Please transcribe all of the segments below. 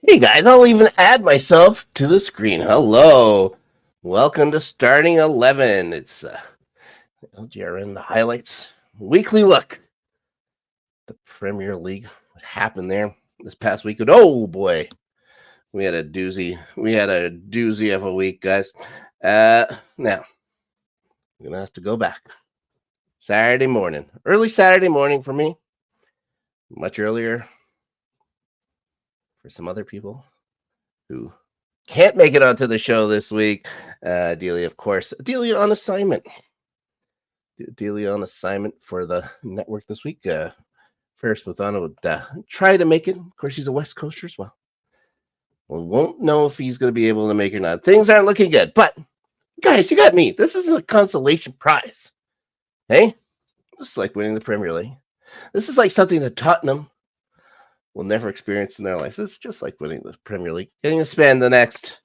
Hey guys, I'll even add myself to the screen. Hello. Welcome to Starting 11. It's LGRN, the highlights. Weekly look. The Premier League. What happened there this past week? Oh boy. We had a doozy. We had a doozy of a week, guys. Now, I'm going to have to go back. Saturday morning. Early Saturday morning for me. Much earlier for some other people who can't make it onto the show this week. Adelia, of course. Adelia on assignment. Adelia on assignment for the network this week. Ferris Muthana would try to make it. Of course, he's a West Coaster as well. We won't know if he's going to be able to make it or not. Things aren't looking good. But, guys, you got me. This isn't a consolation prize. Hey? This is like winning the Premier League. This is like something that Tottenham will never experience in their life. This is just like winning the Premier League. Getting to spend the next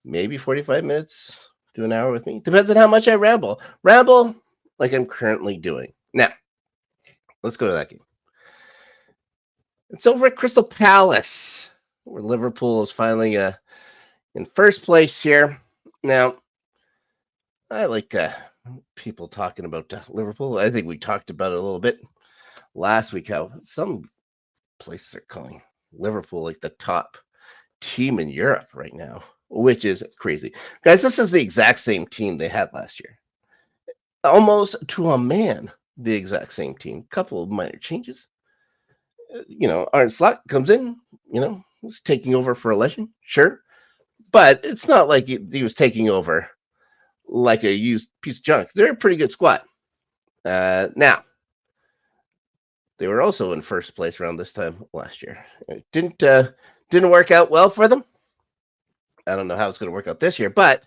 maybe 45 minutes to an hour with me. Depends on how much I ramble. Ramble like I'm currently doing. Now, let's go to that game. It's over at Crystal Palace, where Liverpool is finally in first place here. Now, I like people talking about Liverpool. I think we talked about it a little bit last week, how some places are calling Liverpool like the top team in Europe right now, which is crazy. Guys, this is the exact same team they had last year. Almost to a man, the exact same team. Couple of minor changes. Arne Slot comes in, he's taking over for a legend, sure. But it's not like he was taking over like a used piece of junk. They're a pretty good squad. Now, they were also in first place around this time last year. It didn't work out well for them. I don't know how it's going to work out this year, but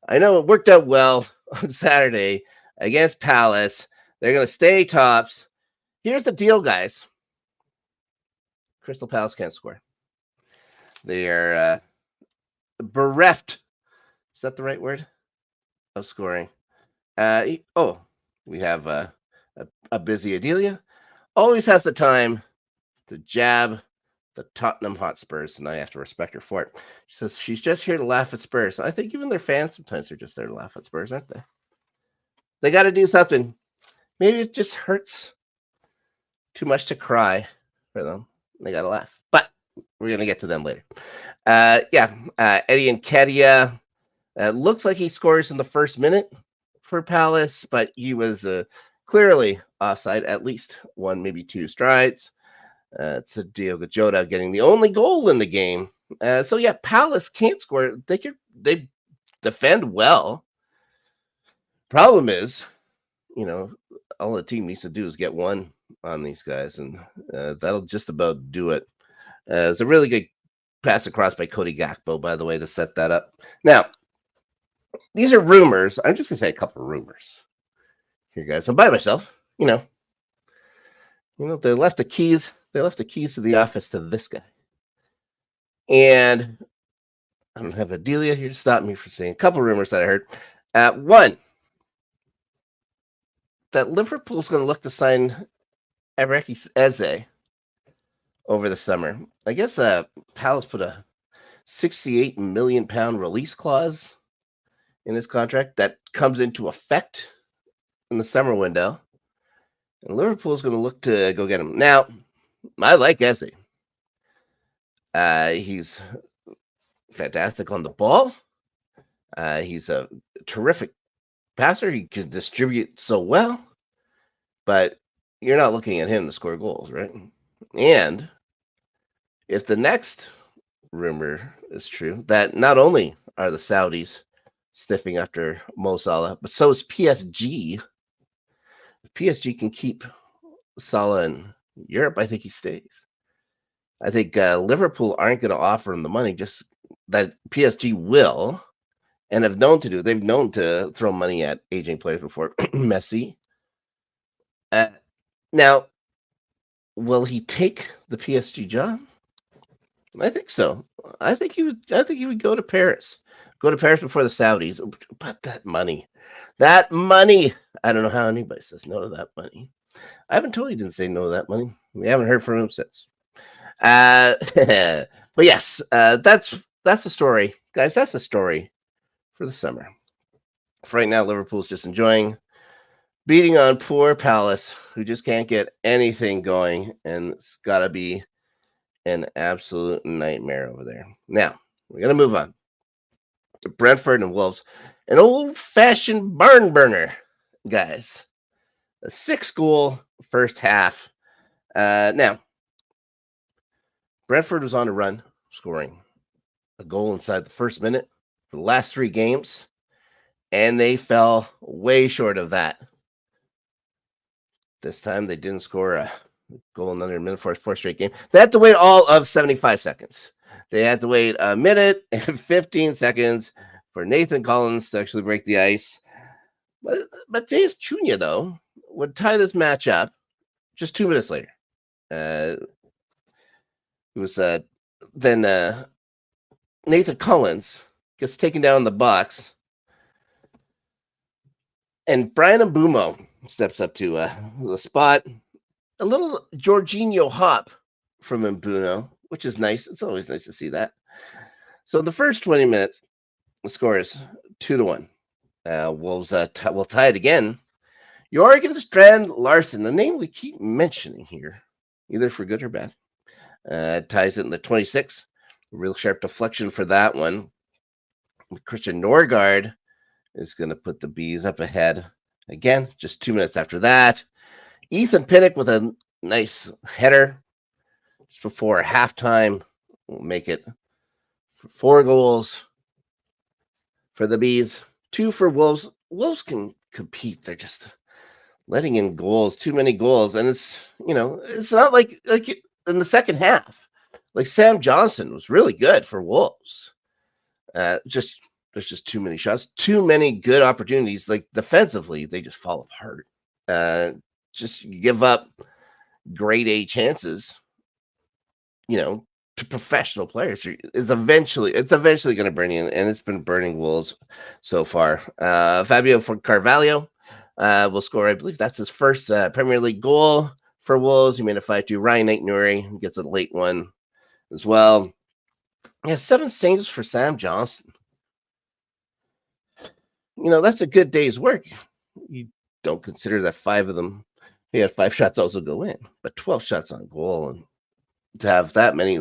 I know it worked out well on Saturday against Palace. They're going to stay tops. Here's the deal, guys. Crystal Palace can't score. They are bereft. Is that the right word? Of scoring. We have a busy Adelia. Always has the time to jab the Tottenham Hotspurs, and I have to respect her for it. She says she's just here to laugh at Spurs. I think even their fans sometimes are just there to laugh at Spurs, aren't they? They got to do something. Maybe it just hurts too much to cry for them. They got to laugh. But we're going to get to them later. Eddie Nketiah. Looks like he scores in the first minute for Palace, but he was clearly offside, at least one, maybe two strides. It's a Diogo Jota getting the only goal in the game. Palace can't score. They defend well. Problem is, all the team needs to do is get one on these guys, and that'll just about do it. It's a really good pass across by Cody Gakpo, by the way, to set that up. Now, these are rumors. I'm just going to say a couple of rumors here, guys. I'm by myself, they left the keys. They left the keys to the office to this guy. And I don't have Adelia here to stop me from saying a couple of rumors that I heard. One, that Liverpool's going to look to sign Ebreki Eze over the summer. I guess Palace put a £68 million release clause in his contract that comes into effect in the summer window. And Liverpool's going to look to go get him. Now, I like Eze. He's fantastic on the ball. He's a terrific passer. He can distribute so well. But you're not looking at him to score goals, right? And if the next rumor is true, that not only are the Saudis stiffing after Mo Salah, but so is PSG. If PSG can keep Salah in Europe, I think he stays. I think Liverpool aren't going to offer him the money, just that PSG will, and have known to do. They've known to throw money at aging players before. Messi. Now, will he take the PSG job? I think so. I think he would go to Paris. Go to Paris before the Saudis. But that money. I don't know how anybody says no to that money. Ivan Toney didn't say no to that money. We haven't heard from him since. But yes, that's the story, guys. That's the story for the summer. For right now, Liverpool's just enjoying beating on poor Palace, who just can't get anything going, and it's got to be an absolute nightmare over there. Now, we're going to move on to Brentford and Wolves, an old-fashioned barn burner, guys. A 6-goal first half. Now, Brentford was on a run, scoring a goal inside the first minute for the last 3 games, and they fell way short of that. This time they didn't score a goal in under a minute for a 4 straight game. They had to wait all of 75 seconds. They had to wait a minute and 15 seconds for Nathan Collins to actually break the ice. But Mateus Cunha, though, would tie this match up just 2 minutes later. It was then Nathan Collins gets taken down in the box, and Brian Mbumo steps up to the spot. A little Jorginho hop from Mbumo, which is nice. It's always nice to see that. So the first 20 minutes, the score is 2-1. Wolves will tie it again. Jorgen Strand Larsen, the name we keep mentioning here, either for good or bad, ties it in the 26th. Real sharp deflection for that one. Christian Norgard is going to put the Bees up ahead again, just 2 minutes after that. Ethan Pinnock with a nice header just before halftime will make it 4 goals for the Bees, 2 for Wolves. Wolves can compete. They're just letting in goals, too many goals, and it's not like in the second half. Like Sam Johnson was really good for Wolves. There's just too many shots, too many good opportunities. Like defensively, they just fall apart. Just give up grade A chances, to professional players. It's eventually going to burn in, and it's been burning Wolves so far. Fabio Carvalho will score. I believe that's his first Premier League goal for Wolves. He made a 5-2. Ryan Knight-Nuri gets a late one as well. Yeah, 7 saves for Sam Johnson. That's a good day's work. You don't consider that 5 of them, he had 5 shots also go in, but 12 shots on goal, and to have that many,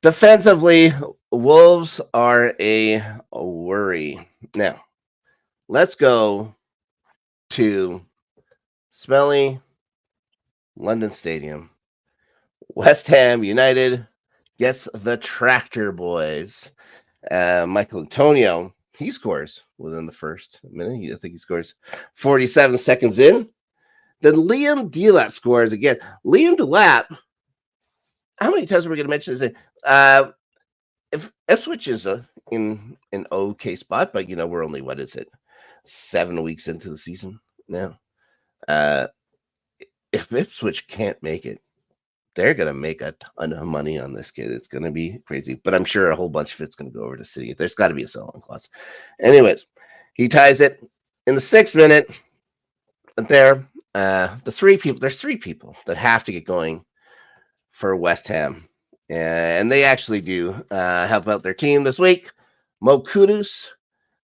defensively, Wolves are a worry. Now, let's go to smelly London Stadium. West Ham United gets the Tractor Boys. Michael Antonio, he scores within the first minute. I think he scores 47 seconds in. Then Liam Delap scores again. Liam Delap, how many times are we going to mention this? If Ipswich is in an okay spot, but we're only, 7 weeks into the season now. If Ipswich can't make it, they're going to make a ton of money on this kid. It's going to be crazy, but I'm sure a whole bunch of it's going to go over to City. There's got to be a sell-on clause. Anyways, he ties it in the 6th minute. But there's 3 people that have to get going for West Ham, and they actually do help out their team this week. Mo Kudus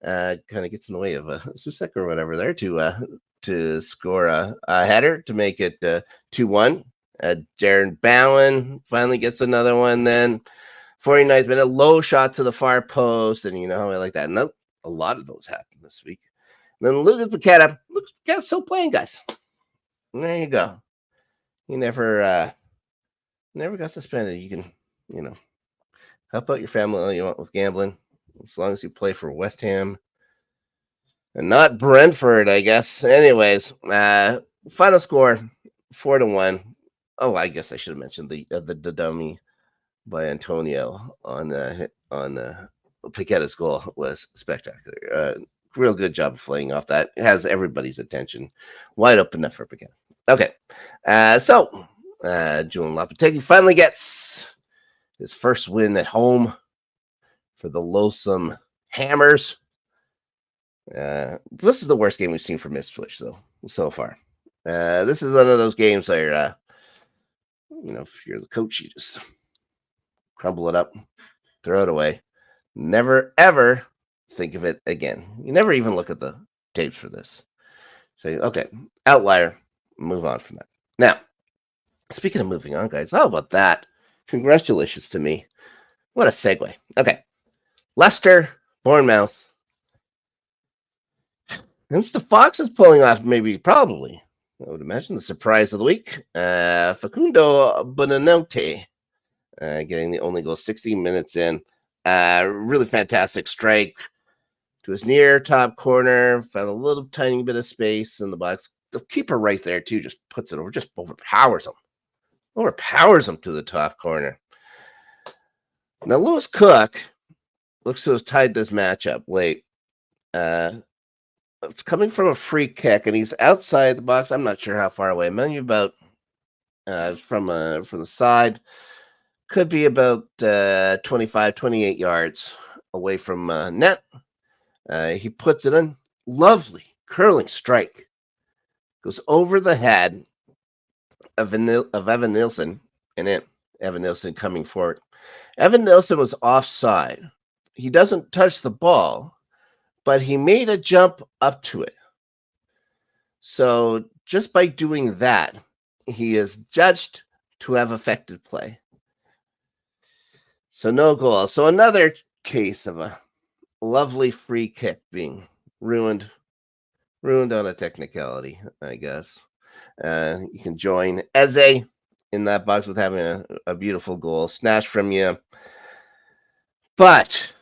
kind of gets in the way of Susek or whatever there to score a header to make it 2-1. Darren Bowen finally gets another one. Then 49th minute, low shot to the far post, and how I like that. And a lot of those happen this week. And then Lucas Paqueta's still playing, guys. And there you go. He never got suspended. You can, help out your family all you want with gambling, as long as you play for West Ham and not Brentford, I guess. Anyways, final score 4-1. Oh, I guess I should have mentioned the dummy by Antonio on Paqueta's goal was spectacular. Real good job of playing off that. It has everybody's attention wide open enough for Paqueta. Okay, so Julian Lopetegui finally gets his first win at home for the loathsome Hammers. This is the worst game we've seen from Ipswich, though, so far. This is one of those games where, if you're the coach, you just crumble it up, throw it away. Never, ever think of it again. You never even look at the tapes for this. Say, okay, outlier, move on from that. Now, speaking of moving on, guys, how about that? Congratulations to me. What a segue. Okay, Leicester, Bournemouth. Hence the Foxes pulling off, probably, I would imagine, the surprise of the week. Facundo Bonanote getting the only goal 16 minutes in. Really fantastic strike to his near top corner. Found a little tiny bit of space in the box. The keeper right there, too, just puts it over, just overpowers him. Overpowers him to the top corner. Now, Lewis Cook looks to have tied this match up late. Coming from a free kick, and he's outside the box. I'm not sure how far away. Maybe about from the side. Could be about 25, 28 yards away from net. He puts it in. Lovely curling strike. Goes over the head of Evan Nielsen and in. Evan Nielsen coming forward. Evan Nielsen was offside. He doesn't touch the ball, but he made a jump up to it. So just by doing that, he is judged to have affected play. So no goal. So another case of a lovely free kick being ruined on a technicality, I guess. You can join Eze in that box with having a beautiful goal snatched from you. But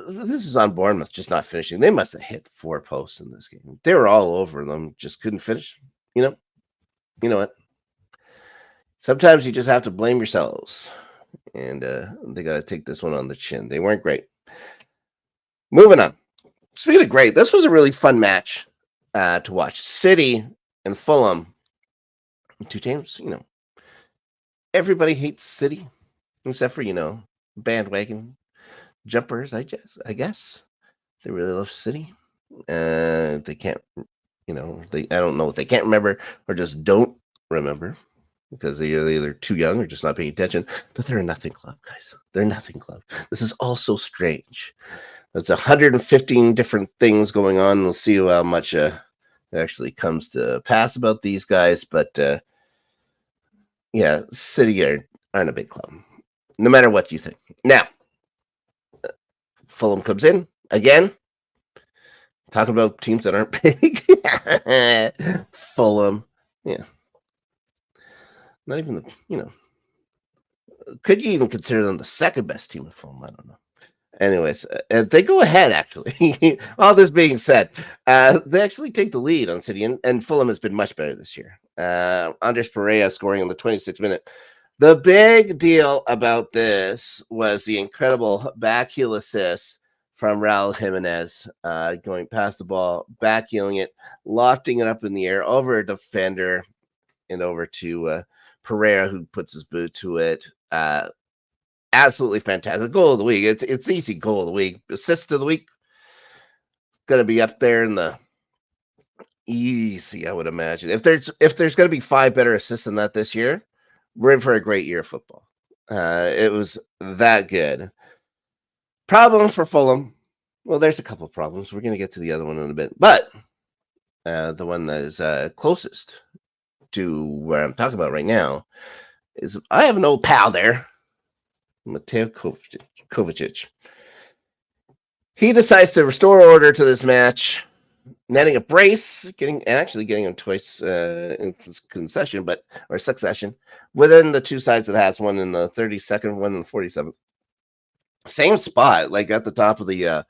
this is on Bournemouth just not finishing. They must have hit 4 posts in this game. They were all over them, just couldn't finish. You know what? Sometimes you just have to blame yourselves. And they got to take this one on the chin. They weren't great. Moving on. Speaking of great, this was a really fun match to watch. City and Fulham. 2 teams, everybody hates City, except for, bandwagon jumpers, I guess. They really love City. They can't, I don't know if they can't remember or just don't remember because they're either too young or just not paying attention. But they're a nothing club, guys. They're a nothing club. This is all so strange. There's 115 different things going on. We'll see how much it actually comes to pass about these guys. But yeah, City aren't a big club, no matter what you think. Now, Fulham comes in again. Talking about teams that aren't big. Fulham, yeah. Not even, could you even consider them the second best team of Fulham? I don't know. Anyways, they go ahead, actually. All this being said, they actually take the lead on City, and Fulham has been much better this year. Andres Pereira scoring in the 26th minute. The big deal about this was the incredible backheel assist from Raul Jimenez, going past the ball, backheeling it, lofting it up in the air over a defender and over to Pereira, who puts his boot to it. Absolutely fantastic. Goal of the week. It's easy goal of the week. Assist of the week. Going to be up there in the easy, I would imagine. If there's going to be 5 better assists than that this year, we're in for a great year of football. It was that good. Problem for Fulham. Well, there's a couple of problems. We're going to get to the other one in a bit. But the one that is closest to where I'm talking about right now is I have an old pal there, Mateo Kovacic. He decides to restore order to this match, netting a brace, getting him twice in succession, within the 2 sides it has, one in the 32nd, one in the 47th. Same spot, like at the top of the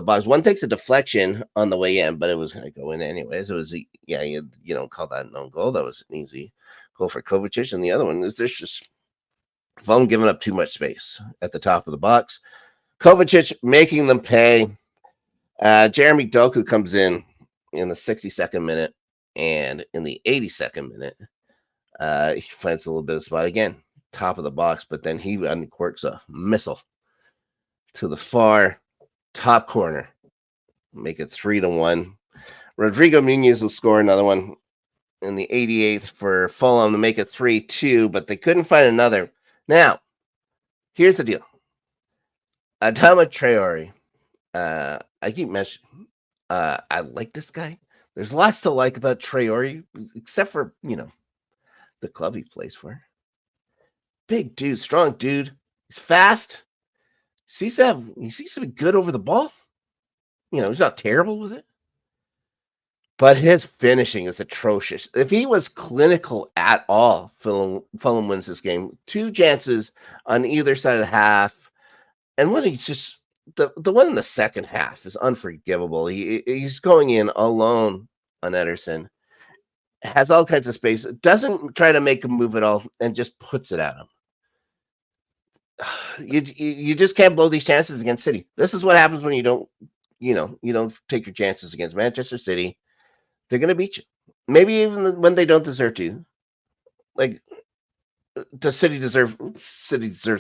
box. One takes a deflection on the way in, but it was going to go in anyways. It was, you don't call that an own goal. That was an easy goal for Kovacic. And the other one is there's just Fulham giving up too much space at the top of the box. Kovacic making them pay. Jeremy Doku comes in the 62nd minute, and in the 82nd minute, he finds a little bit of spot again, top of the box, but then he uncorks a missile to the far top corner, make it 3-1. Rodrigo Muniz will score another one in the 88th for Fulham to make it 3-2, but they couldn't find another. Now, Here's the deal. Adama Traore. I keep mentioning. I like this guy. There's lots to like about Traore, except for the club he plays for. Big dude, strong dude. He's fast. He seems to be good over the ball. He's not terrible with it. But his finishing is atrocious. If he was clinical at all, Fulham wins this game. 2 chances on either side of the half. And when he's just the one in the second half is unforgivable. He's going in alone on Ederson. Has all kinds of space. Doesn't try to make a move at all and just puts it at him. You just can't blow these chances against City. This is what happens when you don't take your chances against Manchester City. They're going to beat you. Maybe even when they don't deserve to. Like, does City deserves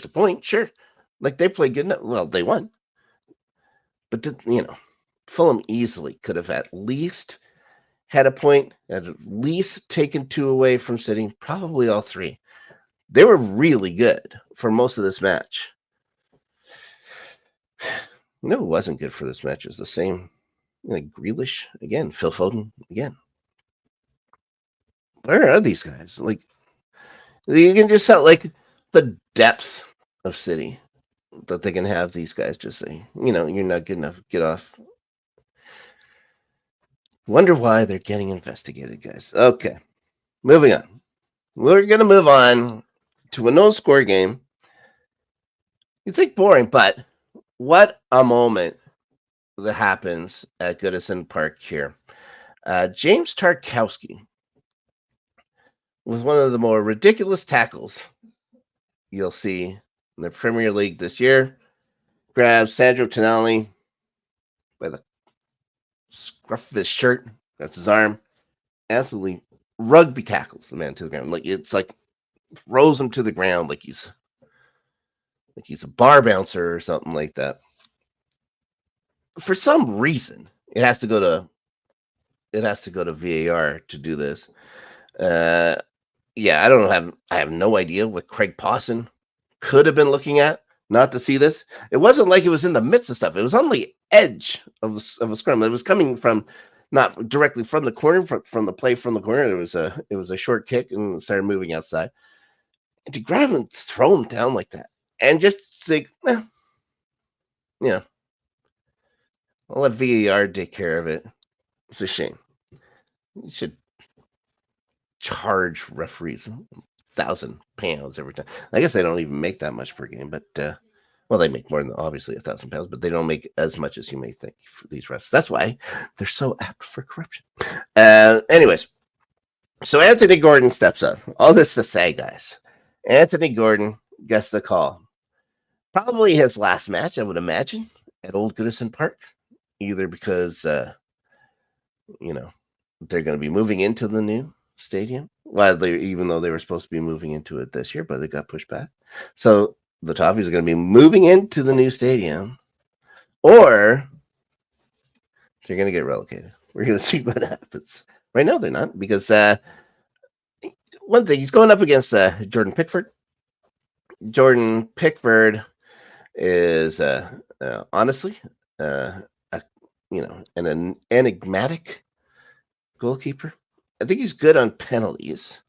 a point? Sure. Like, they played good enough. Well, they won. But, Fulham easily could have at least had a point, at least taken 2 away from City, probably all 3. They were really good for most of this match. Who wasn't good for this match is the same. Like Grealish again, Phil Foden again. Where are these guys? Like, you can just tell, like, the depth of City that they can have these guys just say, you're not good enough, get off. Wonder why they're getting investigated, guys. Okay, moving on. We're going to move on to a no-score game. You think boring, but what a moment that happens at Goodison Park here. James Tarkowski was one of the more ridiculous tackles you'll see in the Premier League this year. Grabs Sandro Tonali by the scruff of his shirt. That's his arm. Absolutely rugby tackles the man to the ground. It's like throws him to the ground like he's a bar bouncer or something like that. For some reason, it has to go to VAR to do this. I don't know. I have no idea what Craig Pawson could have been looking at not to see this. It wasn't like it was in the midst of stuff. It was on the edge of a scrum. It was coming from not directly from the corner, from the play from the corner. It was a short kick and started moving outside. And to grab him and throw him down like that, and just say, I'll let VAR take care of it. It's a shame. You should charge referees £1,000 every time. I guess they don't even make that much per game, but they make more than obviously £1,000, but they don't make as much as you may think for these refs. That's why they're so apt for corruption. Anyways, so Anthony Gordon steps up. All this to say, guys, Anthony Gordon gets the call. Probably his last match, I would imagine, at Old Goodison Park, either because they're going to be moving into the new stadium. Well, even though they were supposed to be moving into it this year, but it got pushed back. So the Toffees are going to be moving into the new stadium, or they're going to get relegated. We're going to see what happens. Right now, they're not, because one thing, he's going up against Jordan Pickford. Jordan Pickford is honestly an enigmatic goalkeeper. I think he's good on penalties.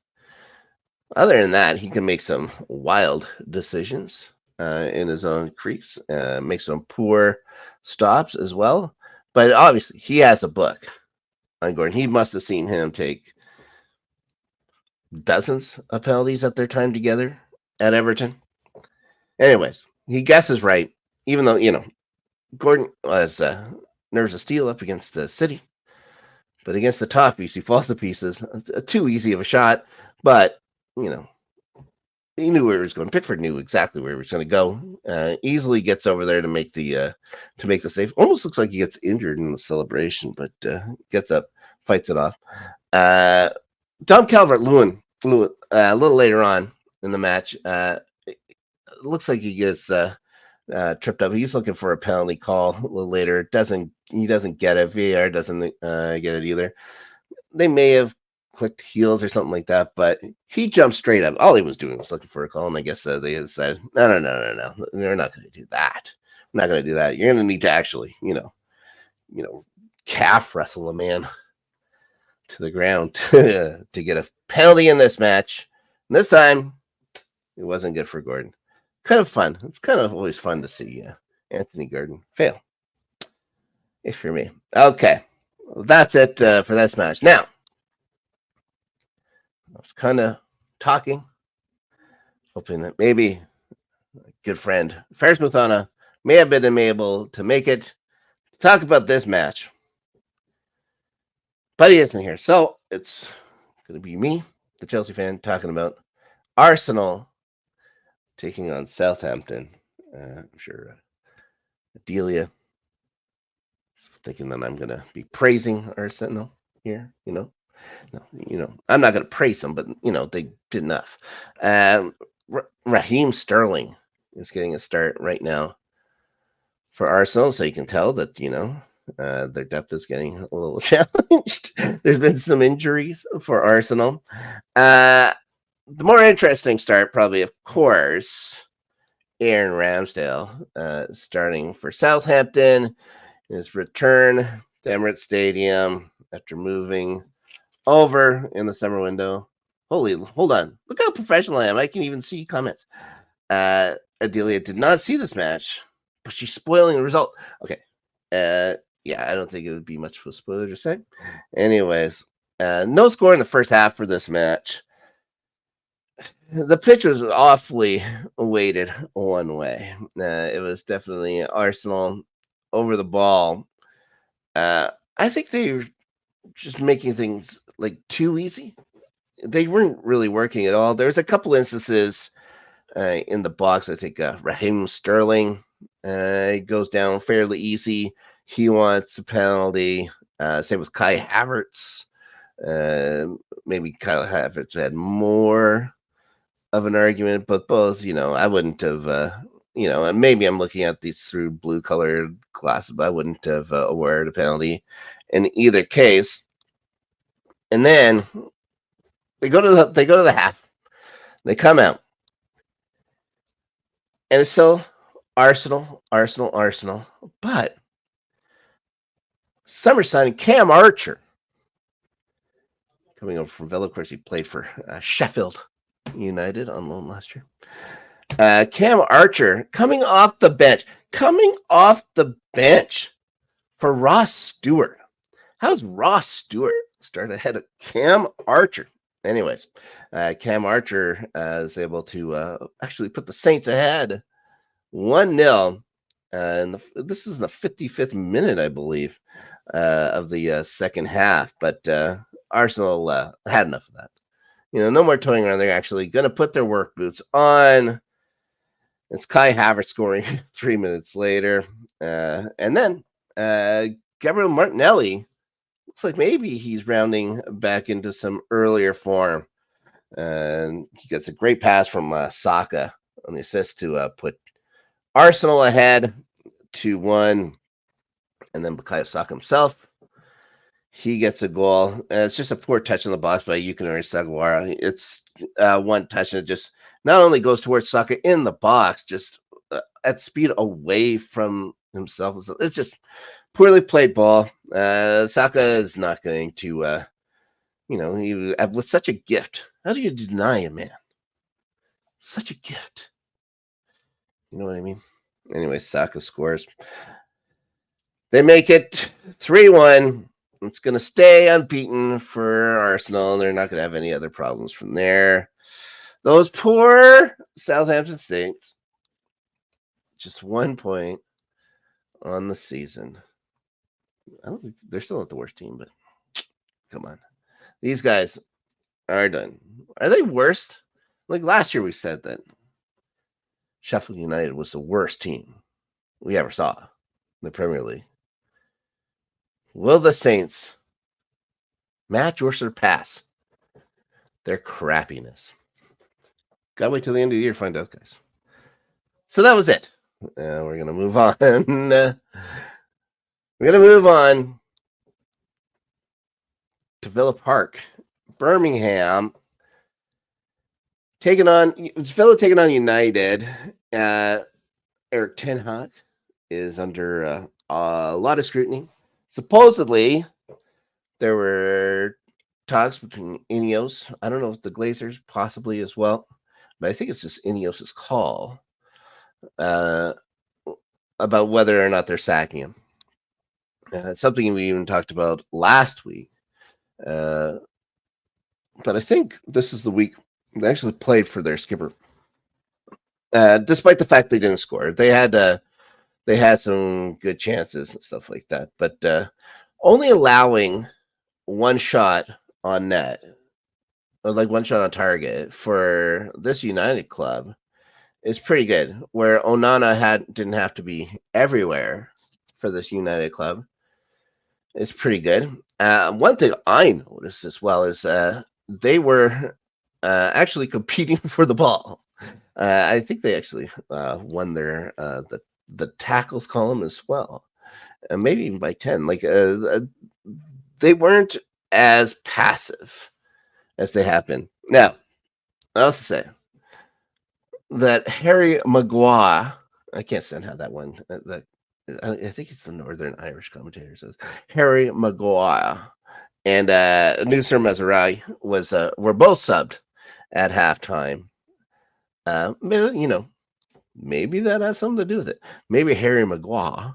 Other than that, he can make some wild decisions in his own crease, make some poor stops as well. But obviously, he has a book on Gordon. He must have seen him take dozens of penalties at their time together at Everton. Anyways, he guesses right, even though, Gordon was nerves of steel up against the City. But against the Toffees, he falls to pieces. Too easy of a shot, but, he knew where he was going. Pickford knew exactly where he was going to go. Easily gets over there to make the save. Almost looks like he gets injured in the celebration, but gets up, fights it off. Dom Calvert-Lewin, a little later on in the match, it looks like he gets tripped up. He's looking for a penalty call a little later. He doesn't get it. VAR doesn't get it either. They may have clicked heels or something like that, but he jumped straight up. All he was doing was looking for a call, and I guess they decided, no, we're not going to do that. We're not going to do that. You're going to need to actually, calf wrestle a man to the ground to get a penalty in this match. And this time, it wasn't good for Gordon. Kind of fun. It's kind of always fun to see Anthony Gordon fail. If you're me. Okay. Well, that's it for this match. Now, I was kind of talking, hoping that maybe a good friend, Ferris Muthana, may have been able to make it to talk about this match. But he isn't here. So it's going to be me, the Chelsea fan, talking about Arsenal taking on Southampton. I'm sure Adelia thinking that I'm going to be praising Arsenal here, No, I'm not going to praise them, but, they did enough. Raheem Sterling is getting a start right now for Arsenal, so you can tell that, their depth is getting a little challenged. There's been some injuries for Arsenal. The more interesting start, probably, of course, Aaron Ramsdale starting for Southampton. His return to Emirates Stadium after moving over in the summer window. Hold on. Look how professional I am. I can even see comments. Adelia did not see this match, but she's spoiling the result. Okay. I don't think it would be much of a spoiler to say. Anyways, no score in the first half for this match. The pitch was awfully weighted one way. It was definitely Arsenal over the ball. I think they were just making things too easy. They weren't really working at all. There's a couple instances in the box. I think Raheem Sterling goes down fairly easy. He wants a penalty. Same with Kai Havertz. Maybe Kai Havertz had more of an argument, but both, I wouldn't have, and maybe I'm looking at these through blue-colored glasses, but I wouldn't have awarded a penalty in either case. And then they go to the half. They come out, and it's still Arsenal. But summer signing Cam Archer coming over from Villa. Of course, he played for Sheffield United on loan last year. Cam Archer coming off the bench for Ross Stewart. How's Ross Stewart start ahead of Cam Archer? Anyways, Cam Archer is able to actually put the Saints ahead 1-0. And this is the 55th minute, I believe, of the second half. But Arsenal had enough of that. No more toying around. They're actually going to put their work boots on. It's Kai Havertz scoring 3 minutes later. And then Gabriel Martinelli looks like maybe he's rounding back into some earlier form. And he gets a great pass from Saka on the assist to put Arsenal ahead 2-1. And then Bukayo Saka himself, he gets a goal. It's just a poor touch in the box by Yukinoru Sugawara. It's one touch, and it just not only goes towards Saka in the box, just at speed away from himself. It's just poorly played ball. Saka is not going to, he with such a gift. How do you deny a man such a gift? You know what I mean? Anyway, Saka scores. They make it 3-1. It's going to stay unbeaten for Arsenal. They're not going to have any other problems from there. Those poor Southampton Saints, just 1 point on the season. I don't think they're still not the worst team, but come on. These guys are done. Are they worst? Like last year we said that Sheffield United was the worst team we ever saw in the Premier League. Will the Saints match or surpass their crappiness? Gotta wait till the end of the year to find out, guys. So that was it. We're gonna move on. We're gonna move on to Villa Park Birmingham Villa taking on United. Eric Ten Hag is under a lot of scrutiny. Supposedly, there were talks between Ineos. I don't know if the Glazers possibly as well, but I think it's just Ineos' call about whether or not they're sacking him. It's something we even talked about last week. But I think this is the week they actually played for their skipper. Despite the fact they didn't score, they had some good chances and stuff like that. But only allowing one shot on net, or like one shot on target for this United club is pretty good. Where Onana didn't have to be everywhere for this United club is pretty good. One thing I noticed as well is they were actually competing for the ball. I think they actually won their the tackles column as well, and maybe even by 10. Like they weren't as passive as they have been. Now, I also say that Harry Maguire, I can't stand how that one that I think it's the Northern Irish commentator says Harry Maguire and Nusser Mazraoui were both subbed at halftime. Maybe that has something to do with it. Maybe Harry Maguire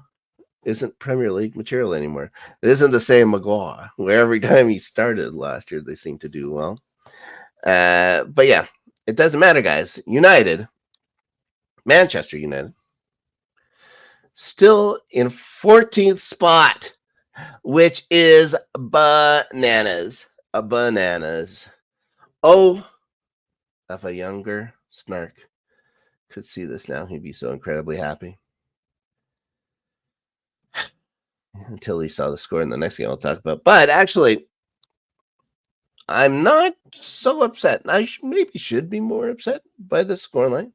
isn't Premier League material anymore. It isn't the same Maguire, where every time he started last year, they seem to do well. But yeah, it doesn't matter, guys. Manchester United, still in 14th spot, which is bananas. Bananas. Oh, if a younger Snark could see this now, he'd be so incredibly happy. Until he saw the score in the next game I'll talk about. But actually, I'm not so upset. I maybe should be more upset by the scoreline.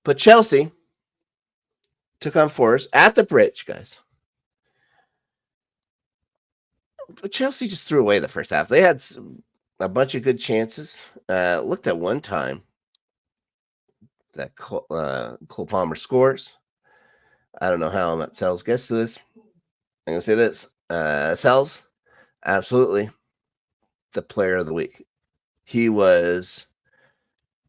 But Chelsea took on Forest at the bridge, guys. But Chelsea just threw away the first half. They had a bunch of good chances. Looked at one time that Cole Palmer scores. I don't know how Matt Sells gets to this. I'm going to say this. Sells, absolutely the player of the week. He was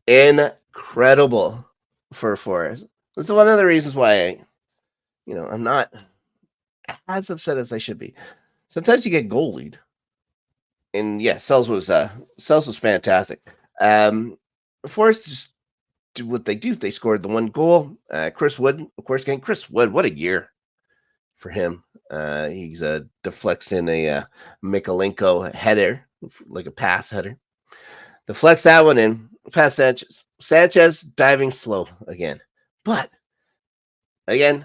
incredible for Forest. That's one of the reasons why I'm not as upset as I should be. Sometimes you get goalied. And yeah, Sells was fantastic. Forest just do what they do. They scored the one goal. Chris Wood, of course, getting Chris Wood. What a year for him. He's deflects in a Mikalenko header, like a pass header. Deflects that one in. Past Sanchez. Sanchez diving slow again. But again,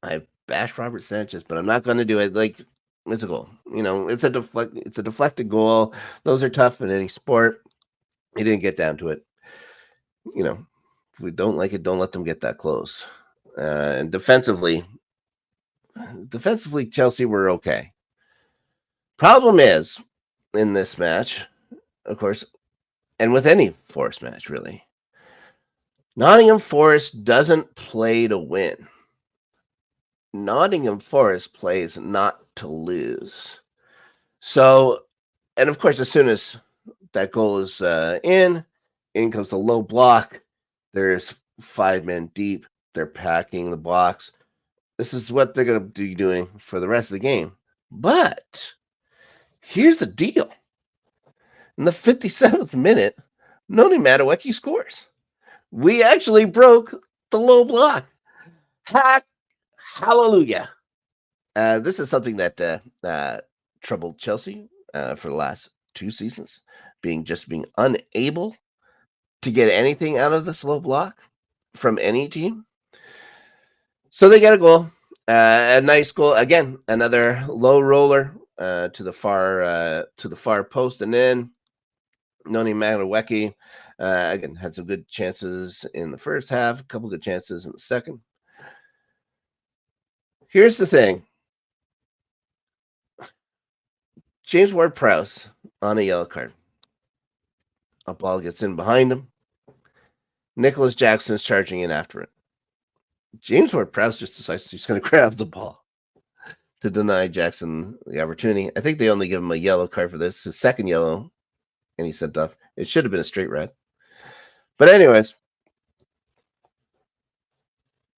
I bash Robert Sanchez, but I'm not going to do it. Like, it's a goal. It's a deflected goal. Those are tough in any sport. He didn't get down to it. If we don't like it, don't let them get that close. And defensively, Chelsea were okay. Problem is, in this match, of course, and with any Forest match, really, Nottingham Forest doesn't play to win. Nottingham Forest plays not to lose. So, and of course, as soon as that goal is in comes the low block. There's 5 men deep. They're packing the box. This is what they're going to be doing for the rest of the game. But here's the deal. In the 57th minute, Noni Madueke scores. We actually broke the low block. Hallelujah. This is something that troubled Chelsea for the last 2 seasons, being unable to get anything out of the slow block from any team. So they get a goal, a nice goal again, another low roller to the far post and in. Noni Madueke again had some good chances in the first half, a couple good chances in the second. Here's the thing. James Ward-Prowse on a yellow card. A ball gets in behind him. Nicholas Jackson is charging in after it. James Ward-Prowse just decides he's going to grab the ball to deny Jackson the opportunity. I think they only give him a yellow card for this. His second yellow, and he's sent off. It should have been a straight red. But anyways,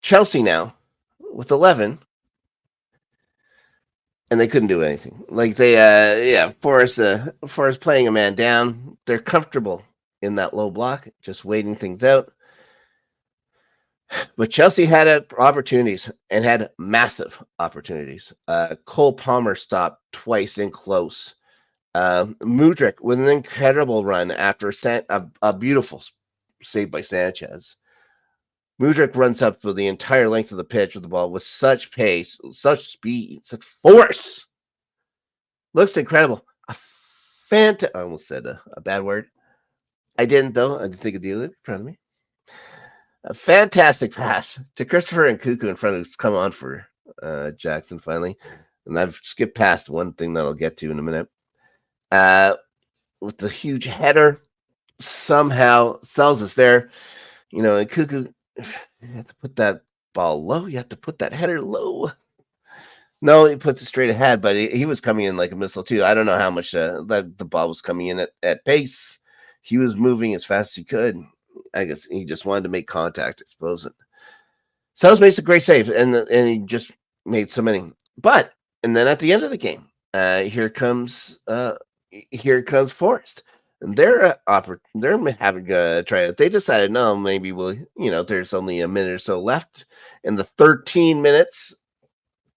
Chelsea now with 11, and they couldn't do anything. Like Forrest playing a man down. They're comfortable in that low block, just waiting things out. But Chelsea had opportunities and had massive opportunities. Cole Palmer stopped twice in close. Mudryk with an incredible run after a beautiful save by Sanchez. Mudryk runs up for the entire length of the pitch with the ball with such pace, such speed, such force. Looks incredible. I almost said a bad word. I didn't, though. I didn't think Adelia in front of me. A fantastic pass to Christopher Nkunku in front of who's come on for Jackson finally. And I've skipped past one thing that I'll get to in a minute. With the huge header, somehow sells us there. You know, Nkunku, you have to put that ball low. You have to put that header low. No, he puts it straight ahead, but he was coming in like a missile too. I don't know how much the ball was coming in at pace. He was moving as fast as he could. I guess he just wanted to make contact, I suppose. Sells makes a great save, and he just made so many. And then at the end of the game, here comes Forest. And they're having a tryout. They decided, no, maybe there's only a minute or so left in the 13 minutes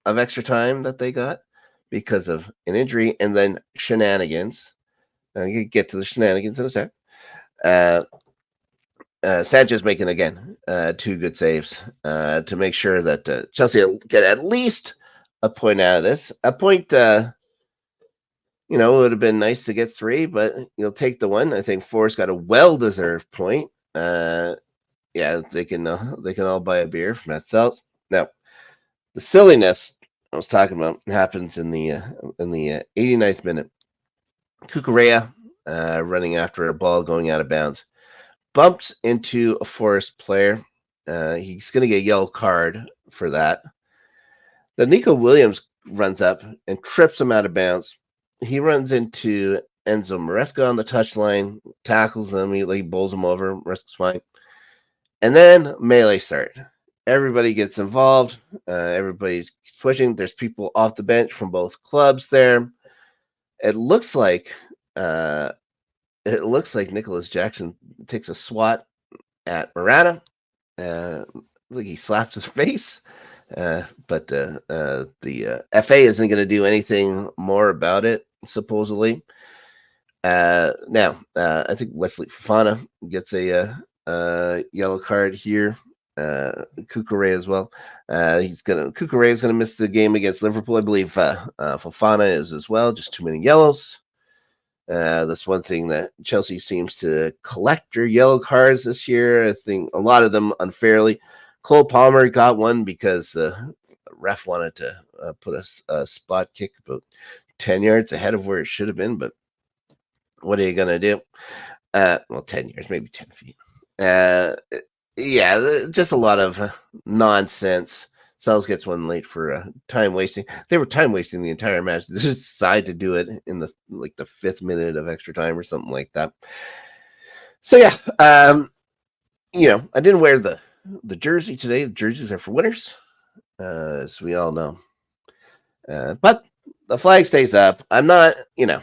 of extra time that they got because of an injury and then shenanigans. You get to the shenanigans in a sec. Sanchez making again 2 good saves to make sure that Chelsea get at least a point out of this. A point, it would have been nice to get 3, but you'll take the 1. I think Forrest got a well-deserved point. They can all buy a beer from that sells. Now, the silliness I was talking about happens in the 89th minute. Cucurella running after a ball going out of bounds. Bumps into a Forest player. He's going to get a yellow card for that. Then Nico Williams runs up and trips him out of bounds. He runs into Enzo Maresca on the touchline, tackles him, he bowls him over. Maresca's fine. And then melee start. Everybody gets involved. Everybody's pushing. There's people off the bench from both clubs there. It looks like Nicholas Jackson takes a swat at Morata. Like he slaps his face. But the FA isn't going to do anything more about it, supposedly. Now, I think Wesley Fofana gets a yellow card here. Cucurella as well. Cucurella is gonna miss the game against Liverpool. I believe Fofana is as well. Just too many yellows. That's one thing that Chelsea seems to collect their yellow cards this year. I think a lot of them unfairly. Cole Palmer got one because the ref wanted to put a spot kick about 10 yards ahead of where it should have been, but what are you going to do? 10 yards, maybe 10 feet. Just a lot of nonsense. Sells gets one late for time wasting. They were time wasting the entire match. They just decided to do it in the 5th minute of extra time or something like that. So I didn't wear the jersey today. The jerseys are for winners, as we all know. But the flag stays up. I'm not, I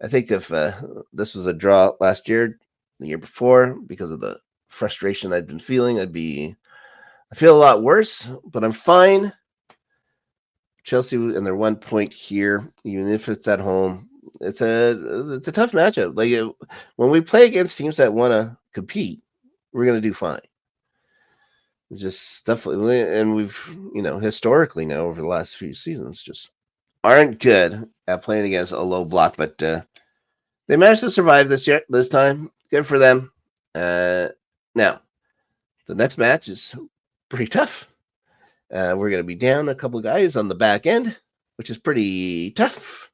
think if this was a draw last year, the year before, because of the frustration I'd been feeling, I feel a lot worse, but I'm fine. Chelsea and their 1 point here, even if it's at home, it's a tough matchup. When we play against teams that want to compete, we're going to do fine. It's just stuff, and we've historically now over the last few seasons just aren't good at playing against a low block, but they managed to survive this time. Good for them. Now, the next match is pretty tough. We're going to be down a couple guys on the back end, which is pretty tough.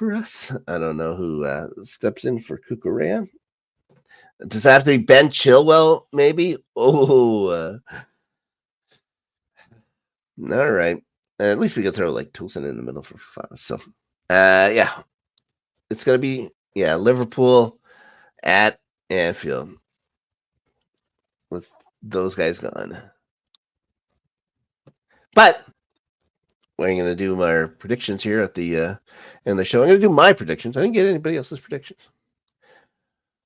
for us. I don't know who steps in for Kukurea. Does it have to be Ben Chilwell, maybe? Oh, all right. At least we can throw like Toulson in the middle for fun. So, yeah, it's gonna be Liverpool at Anfield with those guys gone. But we're gonna do our predictions here at the end of the show. I'm gonna do my predictions. I didn't get anybody else's predictions.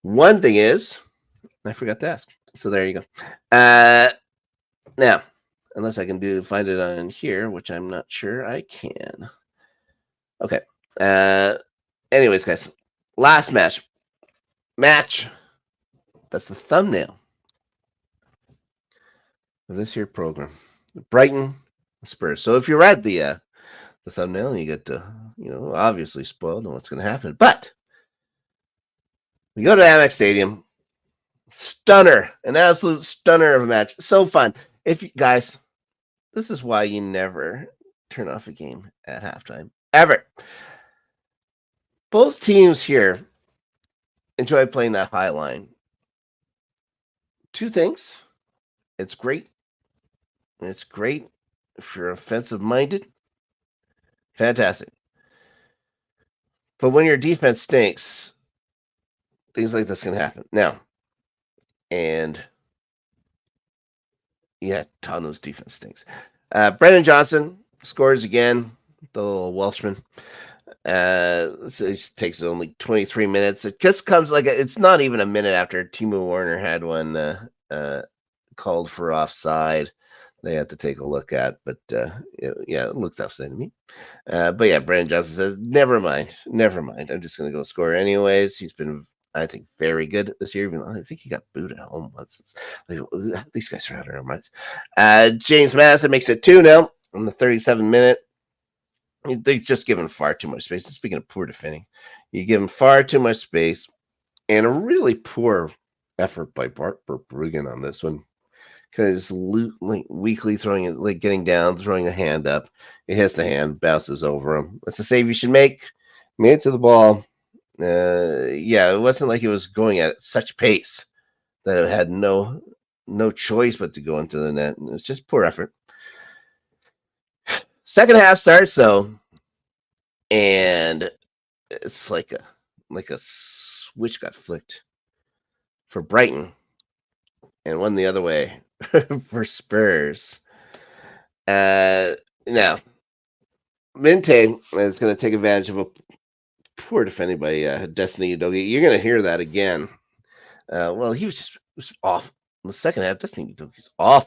One thing is, I forgot to ask. So there you go. Now, unless I can find it on here, which I'm not sure I can. Okay. Anyways, guys, last match. That's the thumbnail of this here program. Brighton Spurs. So if you read the thumbnail, you get obviously spoiled on what's going to happen. But we go to Amex Stadium. Stunner, an absolute stunner of a match. So fun. If you guys, this is why you never turn off a game at halftime ever. Both teams here enjoy playing that high line. Two things. It's great. It's great if you're offensive minded. Fantastic. But when your defense stinks, things like this can happen. Now, and yeah, Tottenham's defense stinks. Brennan Johnson scores again, the little Welshman. So it takes only 23 minutes. It just comes it's not even a minute after Timo Werner had one called for offside. They had to take a look at, but it looks offside to me. But yeah, Brennan Johnson says, never mind. I'm just going to go score anyways. He's been, I think, very good this year. Even though I think he got booed at home once. These guys are out of their minds. James Madison makes it 2-0 in the 37th minute. They're just giving far too much space. Speaking of poor defending, you give them far too much space, and a really poor effort by Bart Verbruggen on this one. Because weakly throwing it, getting down, throwing a hand up. It hits the hand, bounces over him. That's a save you should make. Made it to the ball. It wasn't like it was going at such pace that it had no choice but to go into the net. It's just poor effort. Second half starts though, and it's like a switch got flicked for Brighton, and one the other way for Spurs. Now, Minte is going to take advantage of a poor defending by Destiny Udogie. You're going to hear that again. He was off in the second half. Destiny Udogie's off.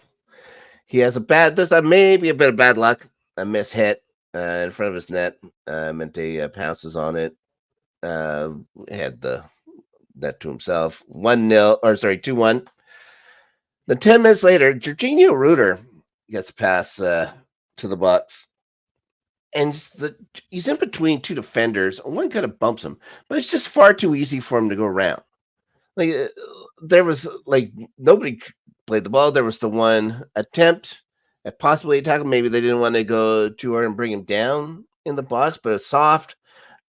He has maybe a bit of bad luck. A miss hit in front of his net. Minte pounces on it. Had the net to himself. 2-1. Then 10 minutes later, Jorginho Ruder gets pass to the box. And he's in between two defenders. One kind of bumps him, but it's just far too easy for him to go around. There was nobody played the ball. There was the one attempt at possibly a tackle. Maybe they didn't want to go too hard and bring him down in the box, but a soft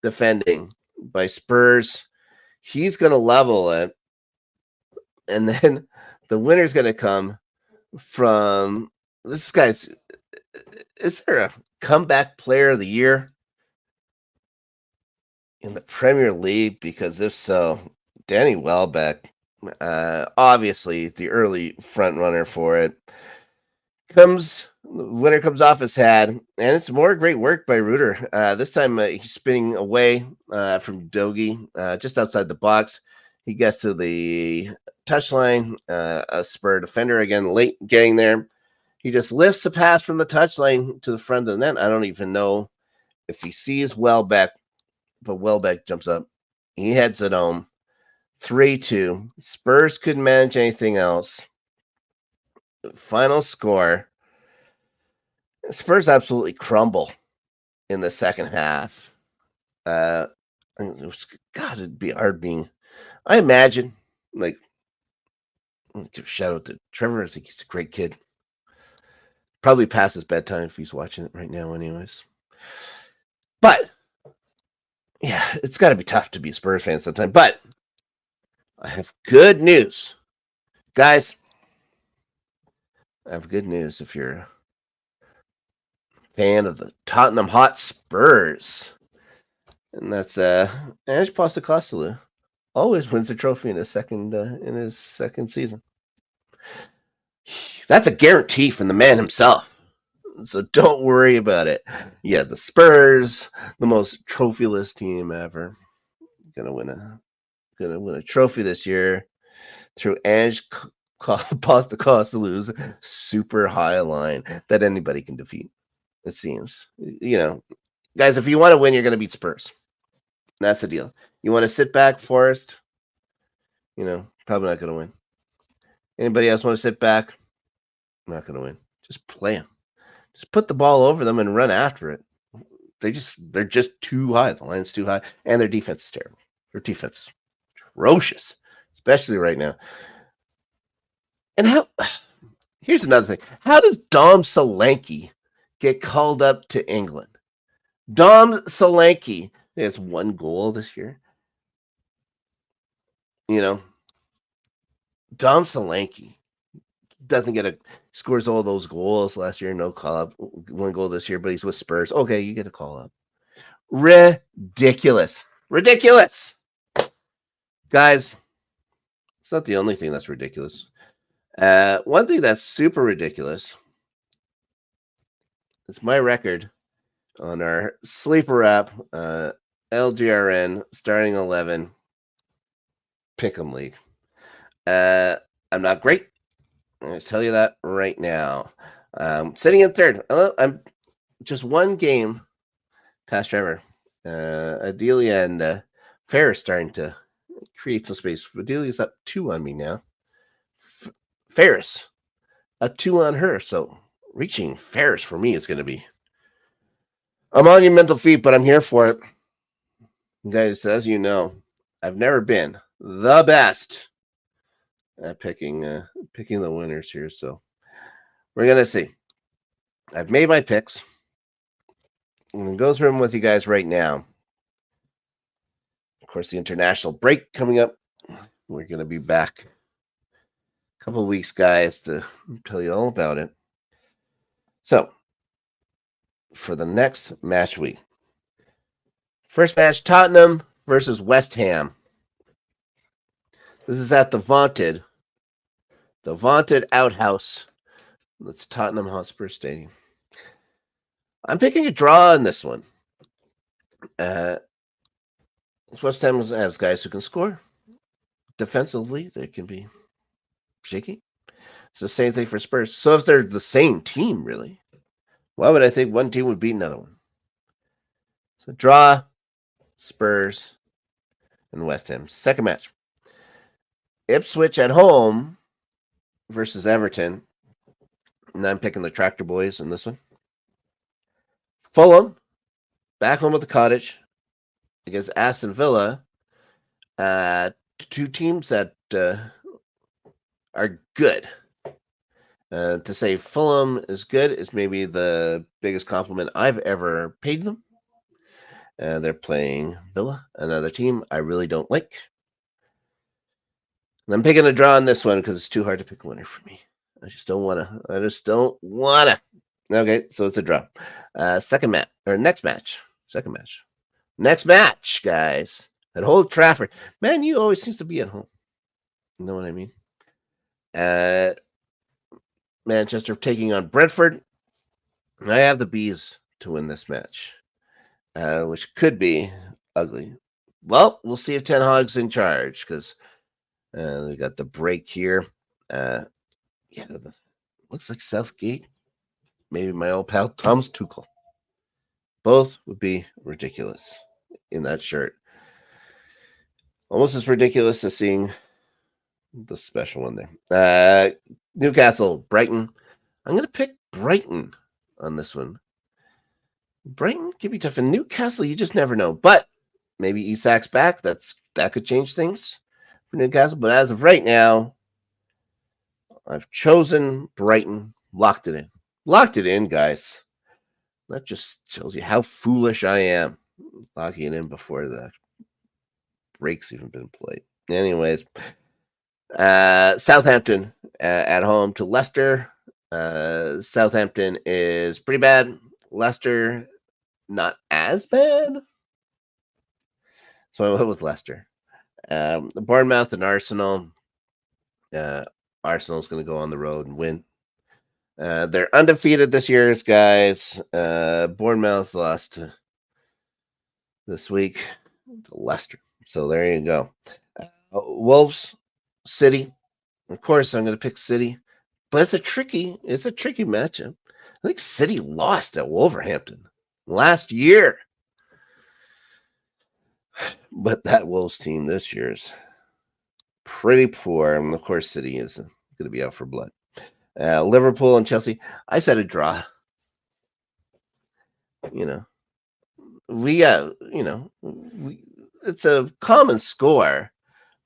defending by Spurs. He's going to level it. And then the winner's going to come from this guy's. Is there a comeback player of the year in the Premier League? Because if so, Danny Welbeck, obviously the early front runner for it. The winner comes off his head, and it's more great work by Ruder. This time he's spinning away from Dogie, just outside the box. He gets to the touchline, a Spur defender again, late getting there. He just lifts the pass from the touchline to the front of the net. I don't even know if he sees Welbeck, but Welbeck jumps up. He heads it home. 3-2. Spurs couldn't manage anything else. Final score. Spurs absolutely crumble in the second half. It'd be hard being. I imagine, give a shout out to Trevor. I think he's a great kid. Probably past his bedtime if he's watching it right now, anyways. But Yeah, it's got to be tough to be a Spurs fan sometimes. But I have good news, guys. I have good news if you're a fan of the Tottenham Hotspurs, and that's Ange Postecoglou always wins a trophy in his second season. That's a guarantee from the man himself. So don't worry about it. Yeah, the Spurs, the most trophyless team ever, gonna win a trophy this year through Ange Postecoglou's super high line that anybody can defeat. It seems, guys. If you want to win, you're gonna beat Spurs. That's the deal. You want to sit back, Forest? Probably not gonna win. Anybody else want to sit back? Not gonna win. Just play them. Just put the ball over them and run after it. They're just too high. The line's too high, and their defense is terrible. Their defense is atrocious, especially right now. And here's another thing. How does Dom Solanke get called up to England? Dom Solanke has 1 goal this year. Dom Solanke scores all those goals last year, no call up. 1 goal this year, but he's with Spurs. Okay, you get a call up. Ridiculous. Guys, it's not the only thing that's ridiculous. One thing that's super ridiculous is my record on our sleeper app, LGRN starting 11 Pick'em League. I'm not great. I'm going to tell you that right now. Sitting in third. I'm just 1 game past Trevor. Adelia and Ferris starting to create some space. Adelia's up 2 on me now. Ferris up 2 on her. So reaching Ferris for me is going to be a monumental feat, but I'm here for it. Guys, as you know, I've never been the best at picking the winners here. So we're going to see. I've made my picks. I'm going to go through them with you guys right now. Of course, the international break coming up. We're going to be back a couple of weeks, guys, to tell you all about it. So, for the next match week. First match, Tottenham versus West Ham. This is at the vaunted outhouse. That's Tottenham Hotspur Stadium. I'm picking a draw in this one. West Ham has guys who can score. Defensively, they can be shaky. It's the same thing for Spurs. So if they're the same team, really, why would I think one team would beat another one? So draw, Spurs, and West Ham. Second match. Ipswich at home versus Everton. And I'm picking the Tractor Boys in this one. Fulham, back home at the Cottage against Aston Villa. 2 teams that are good. To say Fulham is good is maybe the biggest compliment I've ever paid them. They're playing Villa, another team I really don't like. And I'm picking a draw on this one because it's too hard to pick a winner for me. I just don't want to. Okay, so it's a draw. Next match. Second match. Next match, guys. At Old Trafford. Man, you always seems to be at home. You know what I mean? Manchester taking on Brentford. I have the Bees to win this match, which could be ugly. Well, we'll see if Ten Hag's in charge because we got the break here. Looks like Southgate. Maybe my old pal Thomas Tuchel. Both would be ridiculous in that shirt. Almost as ridiculous as seeing the special one there. Newcastle, Brighton. I'm going to pick Brighton on this one. Brighton can be tough. And Newcastle, you just never know. But maybe Isak's back. That could change things for Newcastle. But as of right now, I've chosen Brighton. Locked it in, guys. That just tells you how foolish I am. locking it in before the break's even been played. Anyways, Southampton at home to Leicester. Southampton is pretty bad. Leicester, not as bad. So I went with Leicester. Bournemouth and Arsenal. Arsenal's going to go on the road and win. They're undefeated this year, guys. Bournemouth lost this week to Leicester. So there you go. Wolves, City. Of course, I'm going to pick City, but it's a tricky matchup. I think City lost at Wolverhampton last year, but that Wolves team this year is pretty poor, and of course, City is going to be out for blood. Liverpool and Chelsea. I said a draw. It's a common score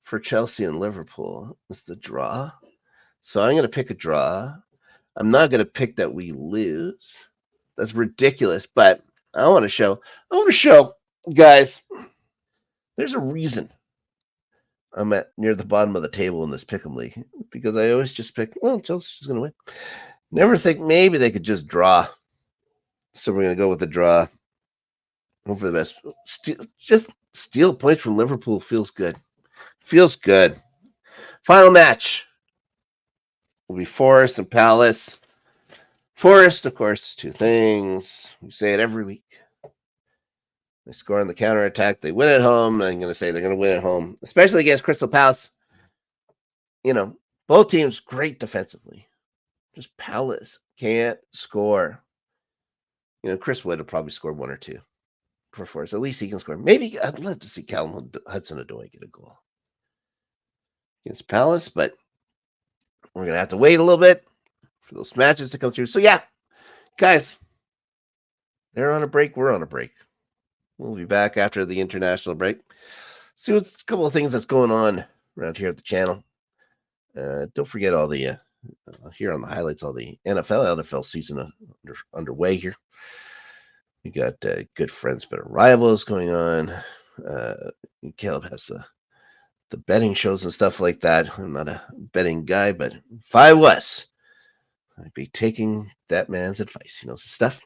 for Chelsea and Liverpool. It's the draw. So I'm going to pick a draw. I'm not going to pick that we lose. That's ridiculous. But I want to show, guys, there's a reason I'm at near the bottom of the table in this pick'em league, because I always just pick, well, Chelsea's going to win. Never think maybe they could just draw. So we're going to go with the draw. Hope for the best. Just steal points from Liverpool feels good. Feels good. Final match will be Forest and Palace. Forest, of course, two things. We say it every week. They score on the counterattack. They win at home. I'm going to say they're going to win at home, especially against Crystal Palace. Both teams great defensively. Just Palace can't score. Chris Wood will probably score one or two for Forest. At least he can score. Maybe I'd love to see Callum Hudson-Odoi get a goal against Palace, but we're going to have to wait a little bit for those matches to come through. So, yeah, guys, they're on a break. We're on a break. We'll be back after the international break. See what's a couple of things that's going on around here at the channel. Don't forget all the, here on the highlights, all the NFL season underway here. We got Good Friends, Better Rivals going on. Caleb has the betting shows and stuff like that. I'm not a betting guy, but if I was, I'd be taking that man's advice. He knows his stuff.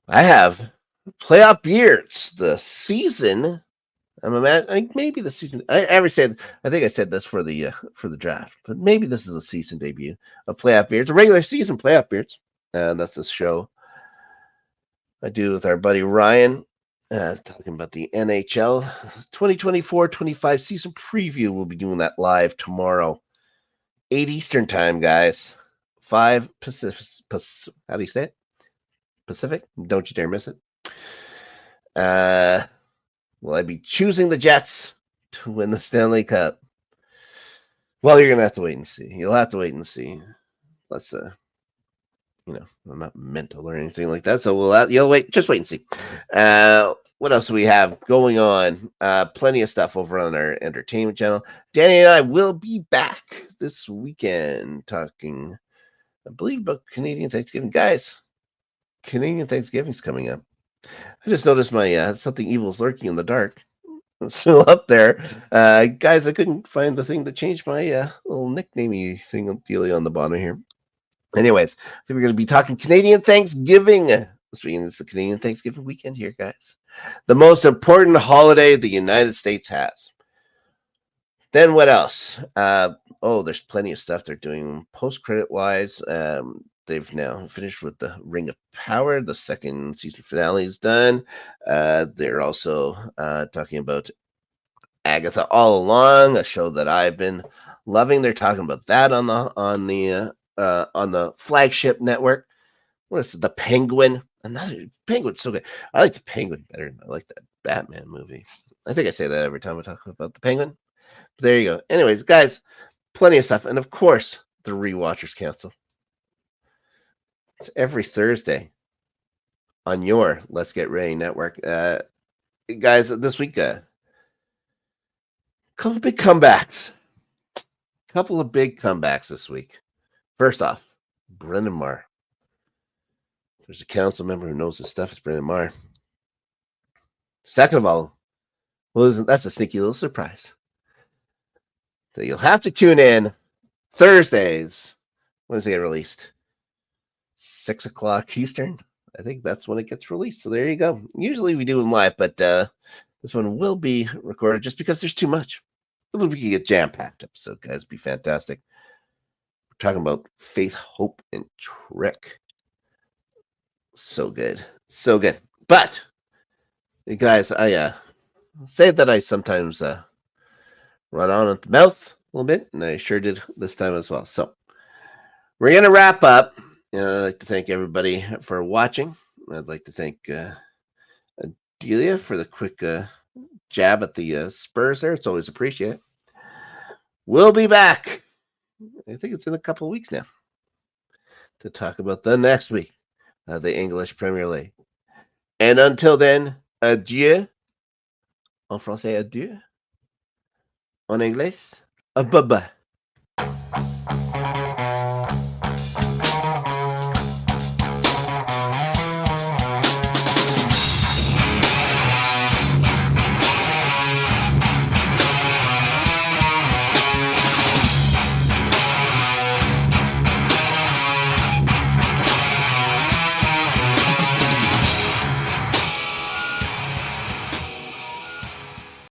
I have playoff beards. The season. Maybe the season. I think I said this for the draft, but maybe this is a season debut of playoff beards, a regular season playoff beards. That's this show I do with our buddy Ryan, talking about the NHL 2024-25 season preview. We'll be doing that live tomorrow, 8 Eastern time, guys. 5 Pacific. How do you say it? Pacific. Don't you dare miss it. Will I be choosing the Jets to win the Stanley Cup? Well, you're gonna have to wait and see. You'll have to wait and see. Let's I'm not mental or anything like that, so you'll wait. Just wait and see. What else do we have going on? Plenty of stuff over on our entertainment channel. Danny and I will be back this weekend talking, I believe, about Canadian Thanksgiving. Guys, Canadian Thanksgiving's coming up. I just noticed my Something Evil's Lurking in the Dark. It's still up there. Guys, I couldn't find the thing to change my little nicknamey thing dealing on the bottom here. Anyways, I think we're going to be talking Canadian Thanksgiving. It's the Canadian Thanksgiving weekend here, guys. The most important holiday the United States has. Then what else? There's plenty of stuff they're doing post-credit wise. They've now finished with the Ring of Power. The second season finale is done. They're also talking about Agatha All Along, a show that I've been loving. They're talking about that on the flagship network. What is it? The Penguin? Penguin's so good. I like the Penguin better than I like that Batman movie. I think I say that every time I talk about the Penguin. But there you go. Anyways, guys, plenty of stuff. And of course, the Rewatchers Council. It's every Thursday on your Let's Get Ready network. Guys, this week, couple of big comebacks this week. First off, Brendan Maher. There's a council member who knows his stuff. It's Brendan Maher. Second of all, that's a sneaky little surprise. So you'll have to tune in Thursdays. When does it get released? 6 o'clock Eastern. I think that's when it gets released. So there you go. Usually we do them live, but this one will be recorded just because there's too much. We can get jam-packed episode, guys. It'd be fantastic. We're talking about faith, hope, and trick. So good. So good. But, guys, I say that I sometimes run on at the mouth a little bit, and I sure did this time as well. So, we're going to wrap up. I'd like to thank everybody for watching. I'd like to thank Adelia for the quick jab at the Spurs there. It's always appreciated. We'll be back. I think it's in a couple of weeks now to talk about the next week of the English Premier League. And until then, adieu. En français, adieu. En anglais, bye-bye.